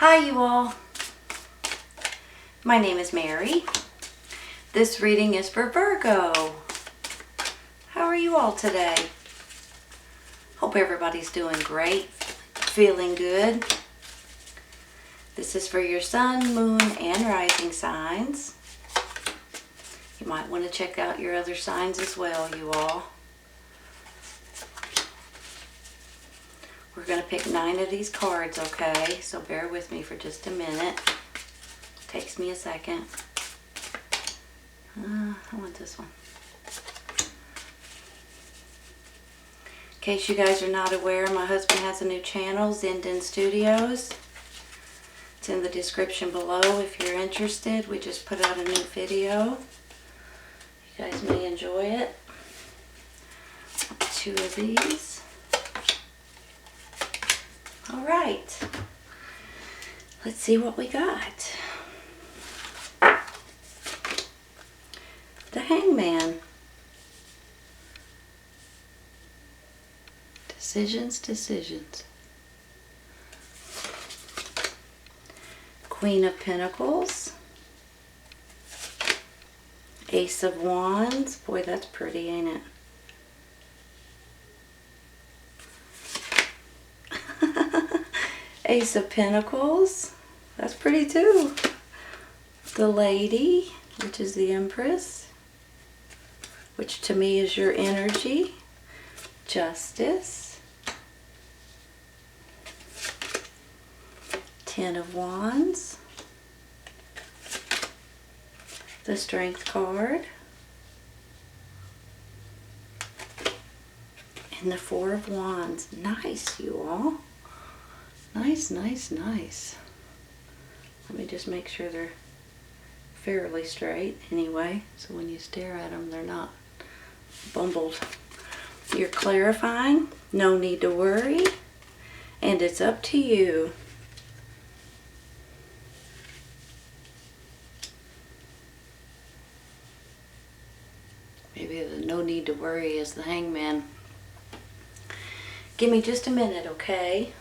Hi you all, my name is Mary. This reading is for Virgo. How are you all today? Hope everybody's doing great, feeling good. This is for your sun, moon, and rising signs. You might want to check out your other signs as well, you all. We're going to pick 9 of these cards, okay? So bear with me for just a minute. Takes me a second. I want this one. In case you guys are not aware, my husband has a new channel, Zenden Studios. It's in the description below if you're interested. We just put out a new video. You guys may enjoy it. 2 of these. All right, let's see what we got. The Hangman. Decisions, decisions. Queen of Pentacles. Ace of Wands. Boy, that's pretty, ain't it? Ace of Pentacles, that's pretty too. The Lady, which is the Empress, which to me is your energy. Justice. 10 of Wands. The Strength card. And the 4 of Wands. Nice, you all. Nice, nice, nice. Let me just make sure they're fairly straight anyway, so when you stare at them, they're not bumbled. You're clarifying, no need to worry, and it's up to you. Maybe the no need to worry is the Hangman. Give me just a minute, okay?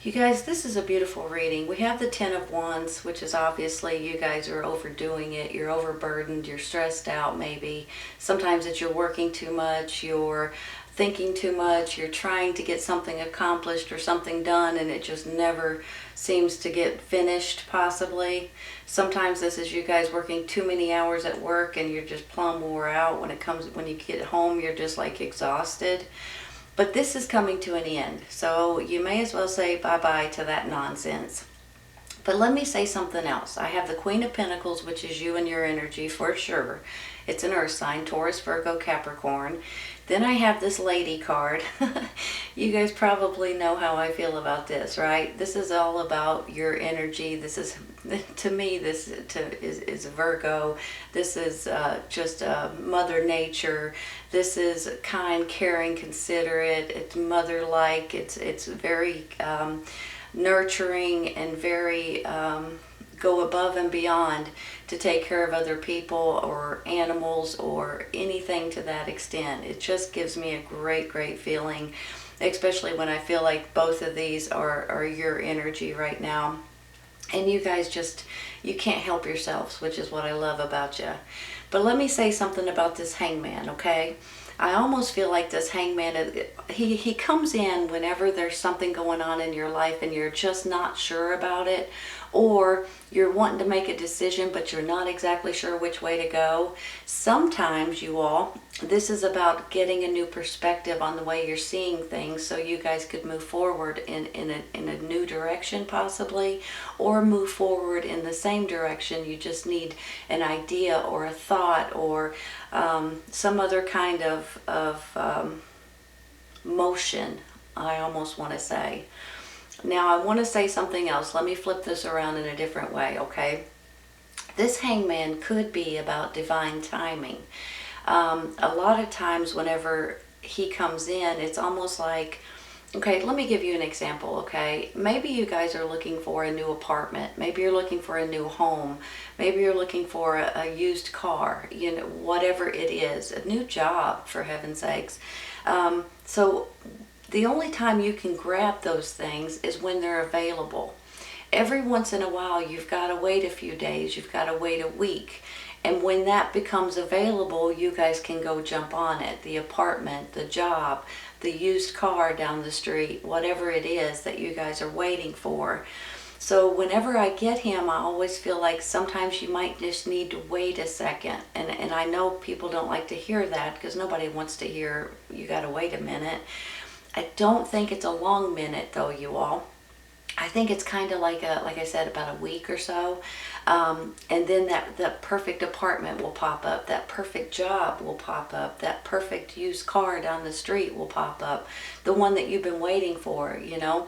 You guys, this is a beautiful reading. We have the 10 of Wands, which is obviously you guys are overdoing it. You're overburdened. You're stressed out maybe. Sometimes it's you're working too much. You're thinking too much. You're trying to get something accomplished or something done and it just never seems to get finished possibly. Sometimes this is you guys working too many hours at work and you're just plumb wore out. When you get home, you're just like exhausted. But this is coming to an end, so you may as well say bye-bye to that nonsense. But let me say something else. I have the Queen of Pentacles, which is you and your energy for sure. It's an earth sign, Taurus, Virgo, Capricorn. Then I have this Lady card. You guys probably know how I feel about this, right? This is all about your energy. This is, to me, this is Virgo. This is just Mother Nature. This is kind, caring, considerate. It's mother-like. It's very nurturing and very go above and beyond to take care of other people or animals or anything to that extent. It just gives me a great, great feeling, especially when I feel like both of these are your energy right now. And you guys just, you can't help yourselves, which is what I love about you. But let me say something about this Hangman, okay? I almost feel like this Hangman, he comes in whenever there's something going on in your life and you're just not sure about it, or you're wanting to make a decision but you're not exactly sure which way to go. Sometimes, you all, this is about getting a new perspective on the way you're seeing things so you guys could move forward in a new direction possibly, or move forward in the same direction. You just need an idea or a thought or some other kind of motion, I almost want to say. Now I want to say something else. Let me flip this around in a different way, okay? This Hangman could be about divine timing. A lot of times whenever he comes in, it's almost like Okay, let me give you an example, okay? Maybe you guys are looking for a new apartment. Maybe you're looking for a new home. Maybe you're looking for a used car, you know, whatever it is, a new job, for heaven's sakes. So the only time you can grab those things is when they're available. Every once in a while, you've got to wait a few days, you've got to wait a week. And when that becomes available, you guys can go jump on it. The apartment, the job, the used car down the street, whatever it is that you guys are waiting for. So whenever I get him, I always feel like sometimes you might just need to wait a second. And I know people don't like to hear that because nobody wants to hear you got to wait a minute. I don't think it's a long minute though, you all. I think it's kind of like I said, about a week or so. And then that perfect apartment will pop up. That perfect job will pop up. That perfect used car down the street will pop up. The one that you've been waiting for, you know.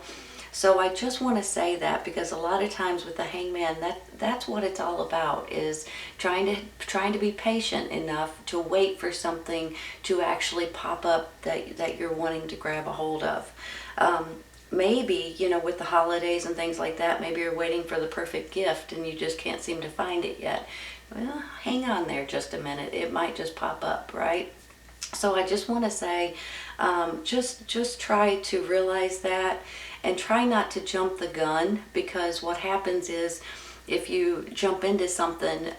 So I just want to say that because a lot of times with the hangman, that's what it's all about, is trying to be patient enough to wait for something to actually pop up that you're wanting to grab a hold of. Maybe, you know, with the holidays and things like that, maybe you're waiting for the perfect gift and you just can't seem to find it yet. Well, hang on there just a minute. It might just pop up, right? So I just want to say, just try to realize that and try not to jump the gun, because what happens is if you jump into something,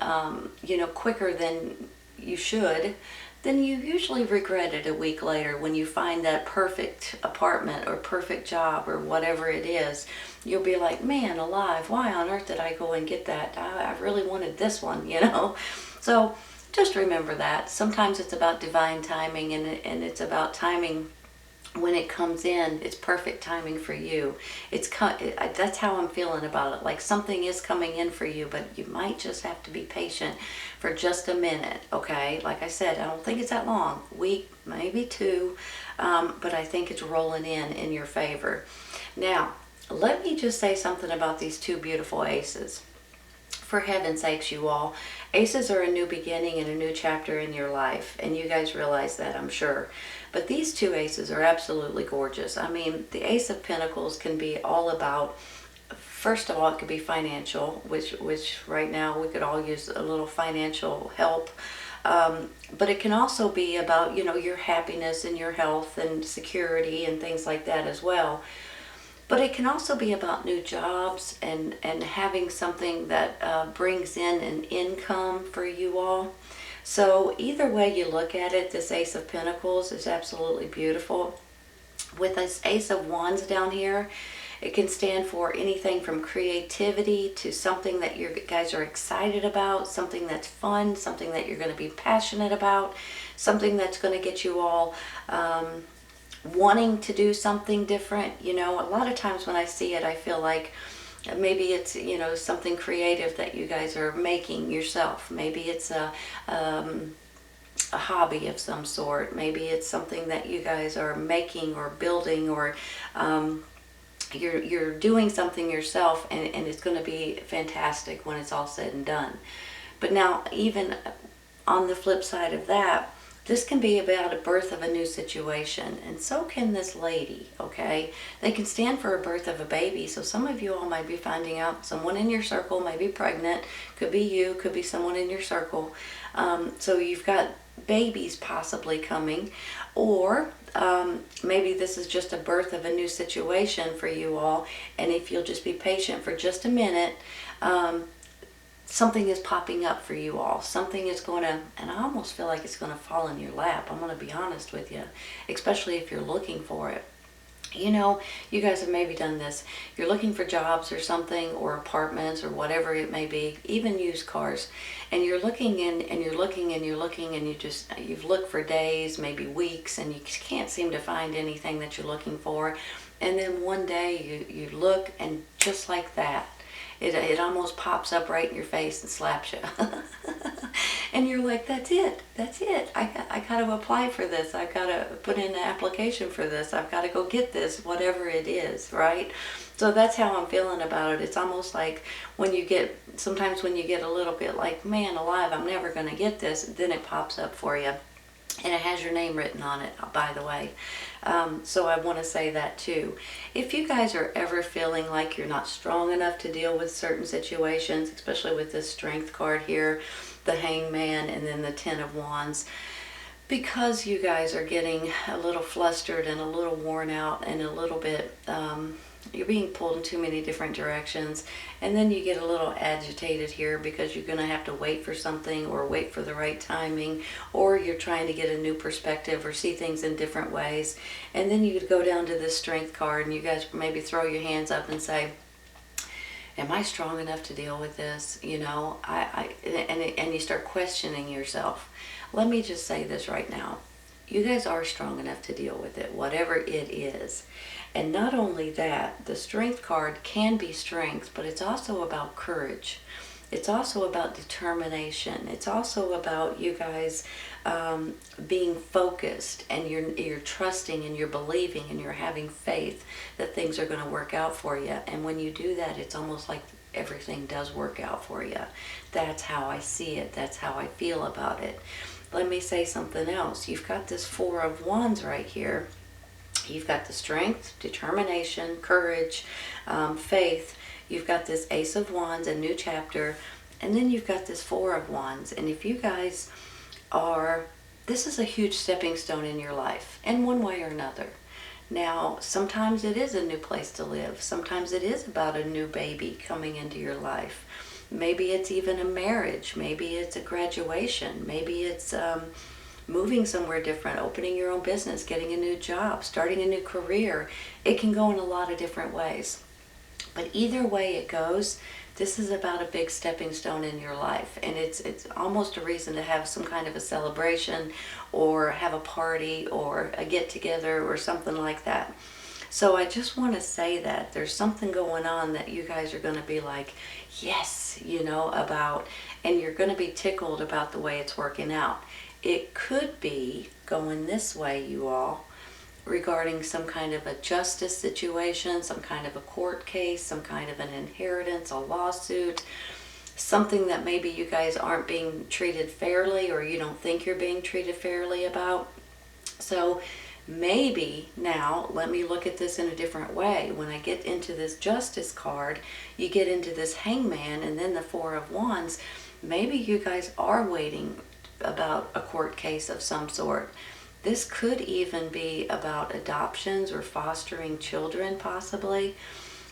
you know, quicker than you should, then you usually regret it a week later when you find that perfect apartment or perfect job or whatever it is. You'll be like, man alive, why on earth did I go and get that? I really wanted this one, you know? So just remember that. Sometimes it's about divine timing, and it's about timing. When it comes in, it's perfect timing for you. That's how I'm feeling about it. Like something is coming in for you, but you might just have to be patient for just a minute, okay? Like I said, I don't think it's that long. Week, maybe two, but I think it's rolling in your favor. Now, let me just say something about these two beautiful aces. For heaven's sakes, you all, aces are a new beginning and a new chapter in your life, and you guys realize that, I'm sure. But these two aces are absolutely gorgeous. I mean, the Ace of Pentacles can be all about, first of all, it could be financial, which right now we could all use a little financial help. But it can also be about, you know, your happiness and your health and security and things like that as well. But it can also be about new jobs and having something that brings in an income for you all. So either way you look at it, this Ace of Pentacles is absolutely beautiful. With this Ace of Wands down here, it can stand for anything from creativity to something that you guys are excited about, something that's fun, something that you're going to be passionate about, something that's going to get you all wanting to do something different. You know, a lot of times when I see it, I feel like maybe it's, you know, something creative that you guys are making yourself. Maybe it's a hobby of some sort. Maybe it's something that you guys are making or building, or you're doing something yourself, and it's going to be fantastic when it's all said and done. But now, even on the flip side of that, this can be about a birth of a new situation, and so can this lady, okay? They can stand for a birth of a baby, so some of you all might be finding out someone in your circle may be pregnant. Could be you, could be someone in your circle. So you've got babies possibly coming, or maybe this is just a birth of a new situation for you all, and if you'll just be patient for just a minute, something is popping up for you all. Something is going to, and I almost feel like it's going to fall in your lap. I'm going to be honest with you, especially if you're looking for it. You know, you guys have maybe done this. You're looking for jobs or something, or apartments, or whatever it may be, even used cars. And you're looking and you're looking and you're looking, and you've looked for days, maybe weeks, and you can't seem to find anything that you're looking for. And then one day you look, and just like that, it almost pops up right in your face and slaps you. And you're like, that's it. I got to apply for this. I've got to put in an application for this. I've got to go get this, whatever it is, right? So that's how I'm feeling about it. It's almost like sometimes when you get a little bit like, man alive, I'm never going to get this, then it pops up for you. And it has your name written on it, by the way. So I want to say that too. If you guys are ever feeling like you're not strong enough to deal with certain situations, especially with this Strength card here, the Hangman, and then the Ten of Wands, because you guys are getting a little flustered and a little worn out and a little bit, you're being pulled in too many different directions, and then you get a little agitated here because you're going to have to wait for something or wait for the right timing, or you're trying to get a new perspective or see things in different ways. And then you could go down to this Strength card and you guys maybe throw your hands up and say, am I strong enough to deal with this? You know, and you start questioning yourself. Let me just say this right now. You guys are strong enough to deal with it, whatever it is. And not only that, the Strength card can be strength, but it's also about courage. It's also about determination. It's also about you guys being focused, and you're trusting and you're believing and you're having faith that things are going to work out for you. And when you do that, it's almost like everything does work out for you. That's how I see it. That's how I feel about it. Let me say something else. You've got this Four of Wands right here. You've got the strength, determination, courage, faith. You've got this Ace of Wands, a new chapter, and then you've got this Four of Wands. And if you guys are, this is a huge stepping stone in your life in one way or another. Now, sometimes it is a new place to live. Sometimes it is about a new baby coming into your life. Maybe it's even a marriage. Maybe it's a graduation. Maybe it's moving somewhere different, opening your own business, getting a new job, starting a new career. It can go in a lot of different ways. But either way it goes, this is about a big stepping stone in your life. And it's almost a reason to have some kind of a celebration or have a party or a get-together or something like that. So I just want to say that there's something going on that you guys are going to be like, yes, you know, about, and you're going to be tickled about the way it's working out. It could be going this way, you all, regarding some kind of a justice situation, some kind of a court case, some kind of an inheritance, a lawsuit, something that maybe you guys aren't being treated fairly or you don't think you're being treated fairly about. So maybe now, let me look at this in a different way. When I get into this Justice card, you get into this Hangman and then the Four of Wands. Maybe you guys are waiting about a court case of some sort. This could even be about adoptions or fostering children, possibly.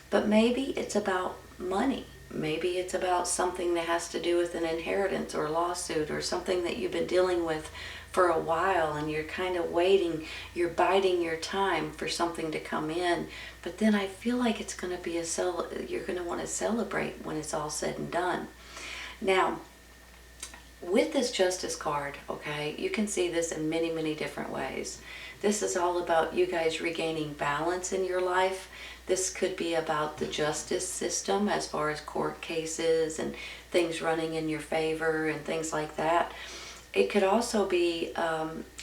But maybe it's about money. Maybe it's about something that has to do with an inheritance or lawsuit or something that you've been dealing with for a while and you're kind of waiting, you're biding your time for something to come in. But then I feel like it's going to be you're going to want to celebrate when it's all said and done. Now, with this Justice card, okay, you can see this in many, many different ways. This is all about you guys regaining balance in your life. This could be about the justice system as far as court cases and things running in your favor and things like that. It could also be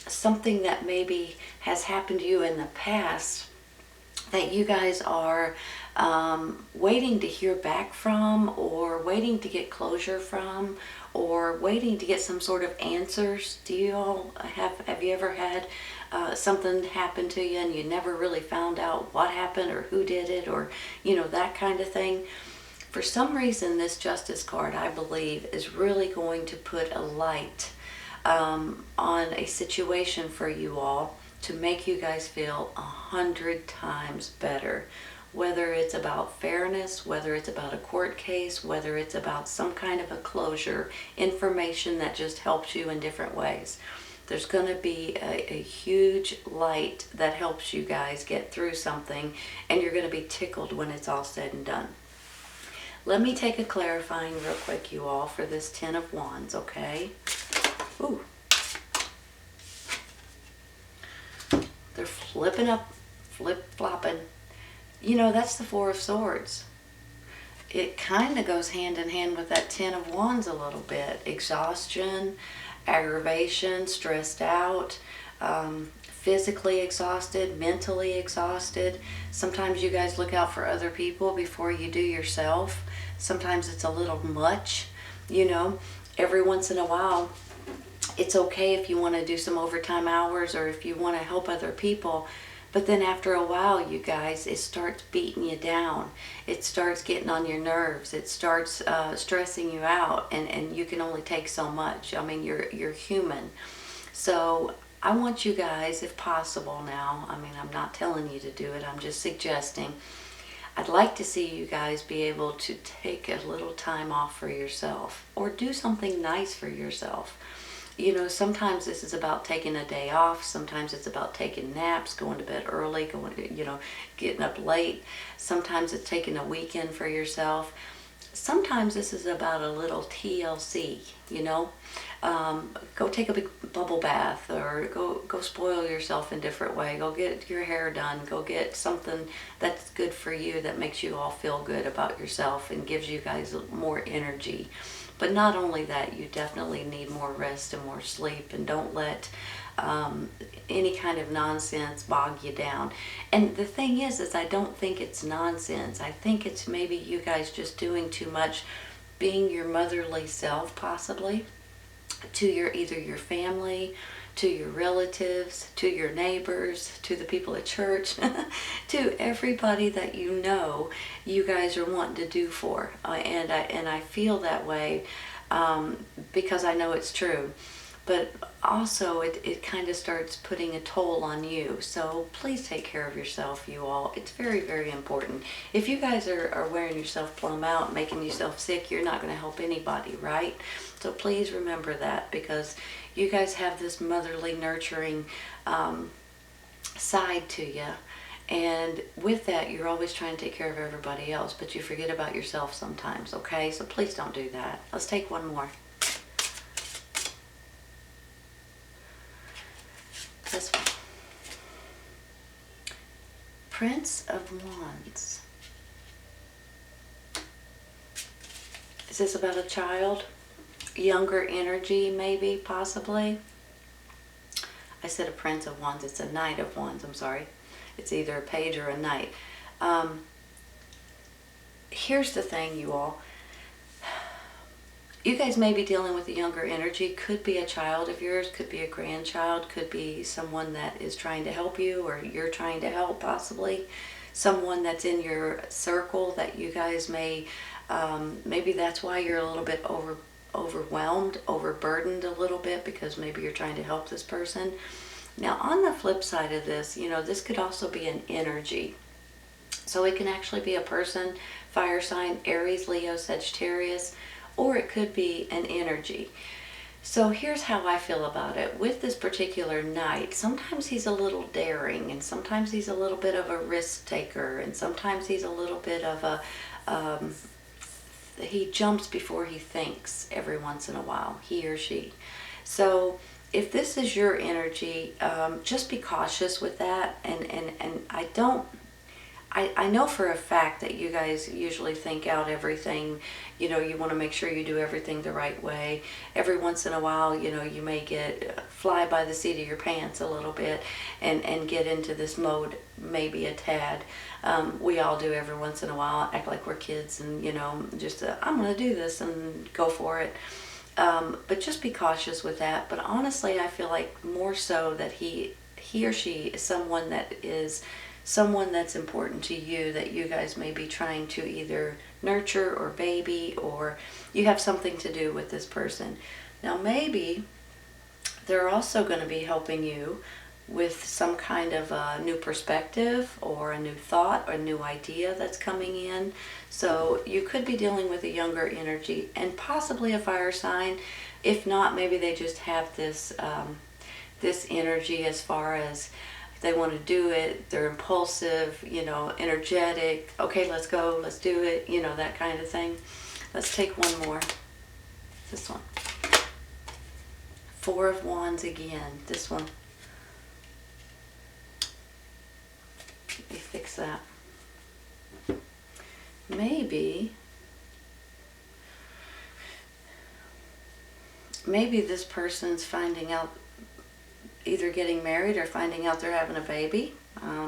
something that maybe has happened to you in the past that you guys are waiting to hear back from, or waiting to get closure from, or waiting to get some sort of answers. Do you all have you ever had something happen to you and you never really found out what happened or who did it, or you know, that kind of thing? For some reason, this Justice card, I believe, is really going to put a light on a situation for you all to make you guys feel 100 times better. Whether it's about fairness, whether it's about a court case, whether it's about some kind of a closure, information that just helps you in different ways. There's going to be a huge light that helps you guys get through something, and you're going to be tickled when it's all said and done. Let me take a clarifying real quick, you all, for this Ten of Wands, okay? Ooh. They're flipping up, flip-flopping. You know, that's the Four of Swords. It kind of goes hand in hand with that Ten of Wands a little bit. Exhaustion, aggravation, stressed out, physically exhausted, mentally exhausted. Sometimes you guys look out for other people before you do yourself. Sometimes it's a little much, you know. Every once in a while, It's okay if you want to do some overtime hours or if you want to help other people. But then after a while, you guys, it starts beating you down. It starts getting on your nerves. It starts stressing you out, and you can only take so much. I mean, you're human. So I want you guys, if possible now, I mean, I'm not telling you to do it, I'm just suggesting. I'd like to see you guys be able to take a little time off for yourself or do something nice for yourself. You know, sometimes this is about taking a day off. Sometimes it's about taking naps, going to bed early, getting up late. Sometimes it's taking a weekend for yourself. Sometimes this is about a little TLC, you know. Go take a big bubble bath, or go spoil yourself in a different way. Go get your hair done. Go get something that's good for you, that makes you all feel good about yourself and gives you guys more energy. But not only that, you definitely need more rest and more sleep, and don't let any kind of nonsense bog you down. And the thing is I don't think it's nonsense. I think it's maybe you guys just doing too much, being your motherly self, possibly, to either your family, to your relatives, to your neighbors, to the people at church, to everybody that you know you guys are wanting to do for. And I feel that way because I know it's true. But also it kind of starts putting a toll on you. So please take care of yourself, you all. It's very, very important. If you guys are wearing yourself plumb out, making yourself sick, you're not going to help anybody, right? So please remember that, because you guys have this motherly, nurturing side to you. And with that, you're always trying to take care of everybody else, but you forget about yourself sometimes, okay? So please don't do that. Let's take one more. This one. Prince of Wands. Is this about a child? Younger energy, maybe, possibly? I said a Prince of Wands. It's a Knight of Wands. I'm sorry. It's either a page or a knight. Here's the thing, you all. You guys may be dealing with a younger energy. Could be a child of yours, could be a grandchild, could be someone that is trying to help you, or you're trying to help, possibly. Someone that's in your circle that you guys may, maybe that's why you're a little bit overwhelmed, overburdened a little bit, because maybe you're trying to help this person. Now, on the flip side of this, you know, this could also be an energy. So it can actually be a person, fire sign, Aries, Leo, Sagittarius, or it could be an energy. So here's how I feel about it. With this particular knight, sometimes he's a little daring, and sometimes he's a little bit of a risk taker, and sometimes he's a little bit of a, he jumps before he thinks every once in a while, he or she. So if this is your energy, just be cautious with that. And I know for a fact that you guys usually think out everything. You know, you want to make sure you do everything the right way. Every once in a while, you know, you may fly by the seat of your pants a little bit and get into this mode maybe a tad. We all do every once in a while, act like we're kids and, you know, just I'm going to do this and go for it. But just be cautious with that. But honestly, I feel like more so that he or she is someone that's important to you, that you guys may be trying to either nurture or baby, or you have something to do with this person. Now, maybe they're also going to be helping you with some kind of a new perspective or a new thought or a new idea that's coming in. So you could be dealing with a younger energy and possibly a fire sign. If not, maybe they just have this this energy as far as they want to do it, they're impulsive, you know, energetic. Okay, let's go, let's do it, you know, that kind of thing. Let's take one more. This one. Four of Wands again. This one. Let me fix that. Maybe this person's finding out, either getting married or finding out they're having a baby.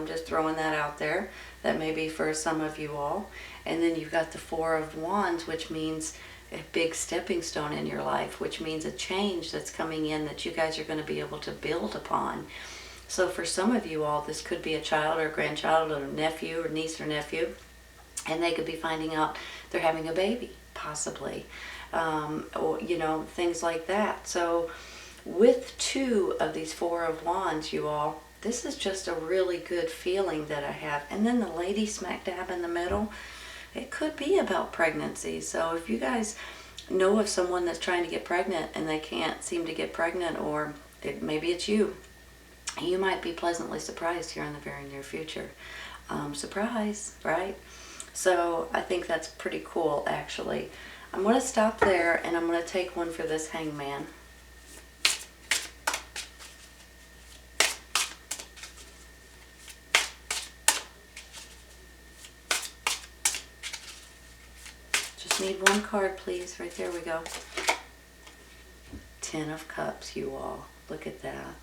Just throwing that out there. That may be for some of you all. And then you've got the Four of Wands, which means a big stepping stone in your life, which means a change that's coming in that you guys are going to be able to build upon. So for some of you all, this could be a child or a grandchild or a nephew or niece or nephew, and they could be finding out they're having a baby, possibly, or things like that. So with 2 of these 4 of Wands, you all, this is just a really good feeling that I have. And then the lady smack dab in the middle, it could be about pregnancy. So if you guys know of someone that's trying to get pregnant and they can't seem to get pregnant, or maybe it's you, you might be pleasantly surprised here in the very near future. Surprise, right? So I think that's pretty cool, actually. I'm going to stop there, and I'm going to take one for this Hangman. Just need one card, please. Right there we go. 10 of Cups, you all. Look at that.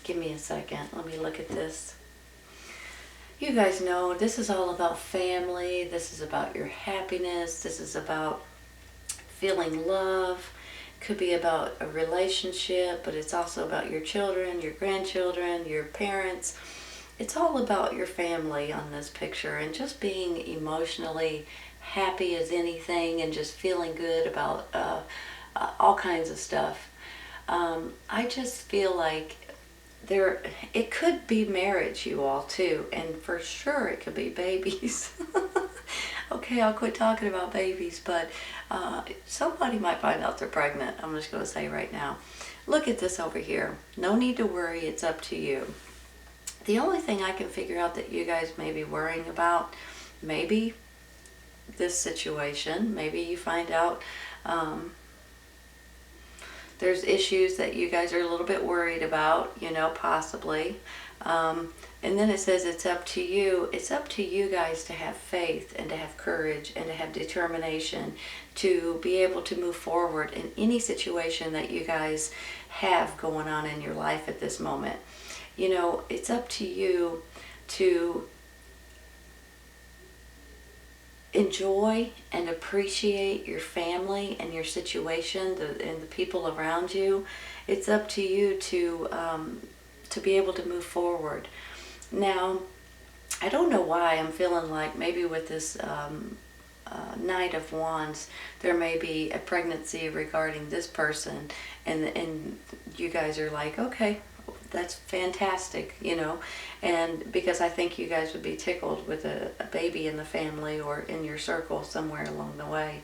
Give me a second. Let me look at this. You guys know this is all about family. This is about your happiness. This is about feeling love. Could be about a relationship, but it's also about your children, your grandchildren, your parents. It's all about your family on this picture, and just being emotionally happy as anything, and just feeling good about all kinds of stuff. I just feel like it could be marriage, you all, too, and for sure it could be babies. Okay, I'll quit talking about babies, but somebody might find out they're pregnant. I'm just going to say right now. Look at this over here. No need to worry. It's up to you. The only thing I can figure out that you guys may be worrying about, maybe this situation, maybe you find out there's issues that you guys are a little bit worried about, possibly. And then it says it's up to you. It's up to you guys to have faith and to have courage and to have determination to be able to move forward in any situation that you guys have going on in your life at this moment. It's up to you to enjoy and appreciate your family and your situation and the people around you. It's up to you to be able to move forward. Now, I don't know why I'm feeling like maybe with this Knight of Wands, there may be a pregnancy regarding this person, and you guys are like, okay, that's fantastic, and because I think you guys would be tickled with a baby in the family or in your circle somewhere along the way.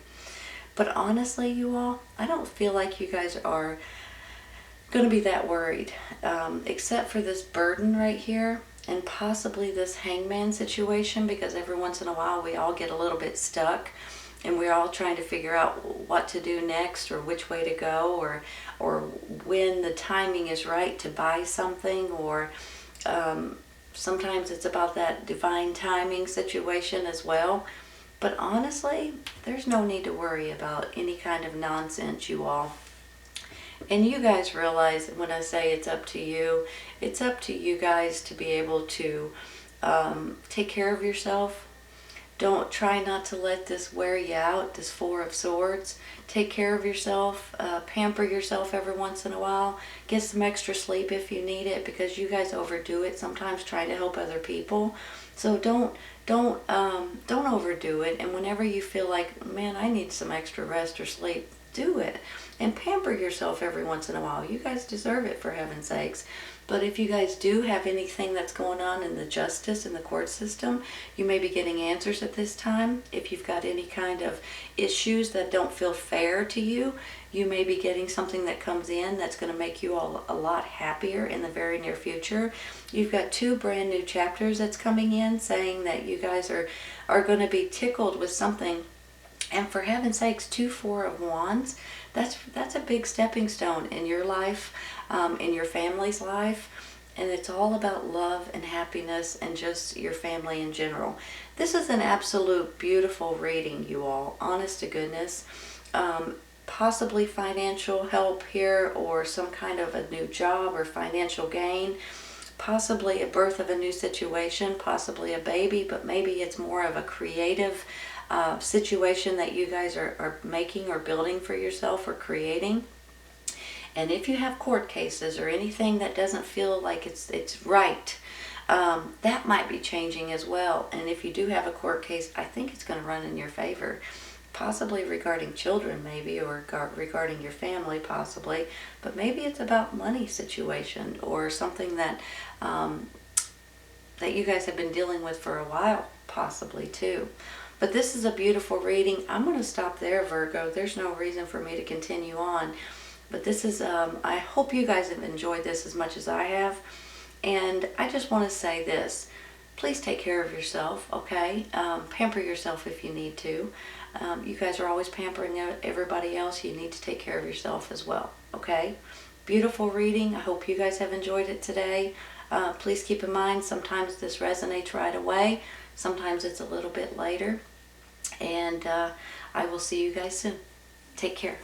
But honestly, you all, I don't feel like you guys are going to be that worried, except for this burden right here and possibly this Hangman situation, because every once in a while we all get a little bit stuck and we're all trying to figure out what to do next, or which way to go, or when the timing is right to buy something, or sometimes it's about that divine timing situation as well. But honestly, there's no need to worry about any kind of nonsense, you all. And you guys realize when I say it's up to you, it's up to you guys to be able to take care of yourself. Don't try not to let this wear you out, this Four of Swords. Take care of yourself, pamper yourself every once in a while. Get some extra sleep if you need it, because you guys overdo it sometimes trying to help other people. So don't overdo it. And whenever you feel like, man, I need some extra rest or sleep, do it. And pamper yourself every once in a while. You guys deserve it, for heaven's sakes. But if you guys do have anything that's going on in the justice and the court system, you may be getting answers at this time. If you've got any kind of issues that don't feel fair to you, you may be getting something that comes in that's going to make you all a lot happier in the very near future. You've got 2 brand new chapters that's coming in saying that you guys are going to be tickled with something. And for heaven's sakes, 2 Four of Wands, that's a big stepping stone in your life, in your family's life. And it's all about love and happiness and just your family in general. This is an absolute beautiful reading, you all. Honest to goodness. Possibly financial help here, or some kind of a new job or financial gain. possibly a birth of a new situation, possibly a baby, but maybe it's more of a creative situation that you guys are making or building for yourself or creating. And if you have court cases or anything that doesn't feel like it's right, that might be changing as well. And if you do have a court case, I think it's going to run in your favor, possibly regarding children maybe, or regarding your family possibly, but maybe it's about money situation or something that that you guys have been dealing with for a while possibly too. But this is a beautiful reading. I'm going to stop there, Virgo. There's no reason for me to continue on. But this is, I hope you guys have enjoyed this as much as I have. And I just want to say this. Please take care of yourself, okay? Pamper yourself if you need to. You guys are always pampering everybody else. You need to take care of yourself as well, okay? Beautiful reading. I hope you guys have enjoyed it today. Please keep in mind, sometimes this resonates right away. Sometimes it's a little bit later. And I will see you guys soon. Take care.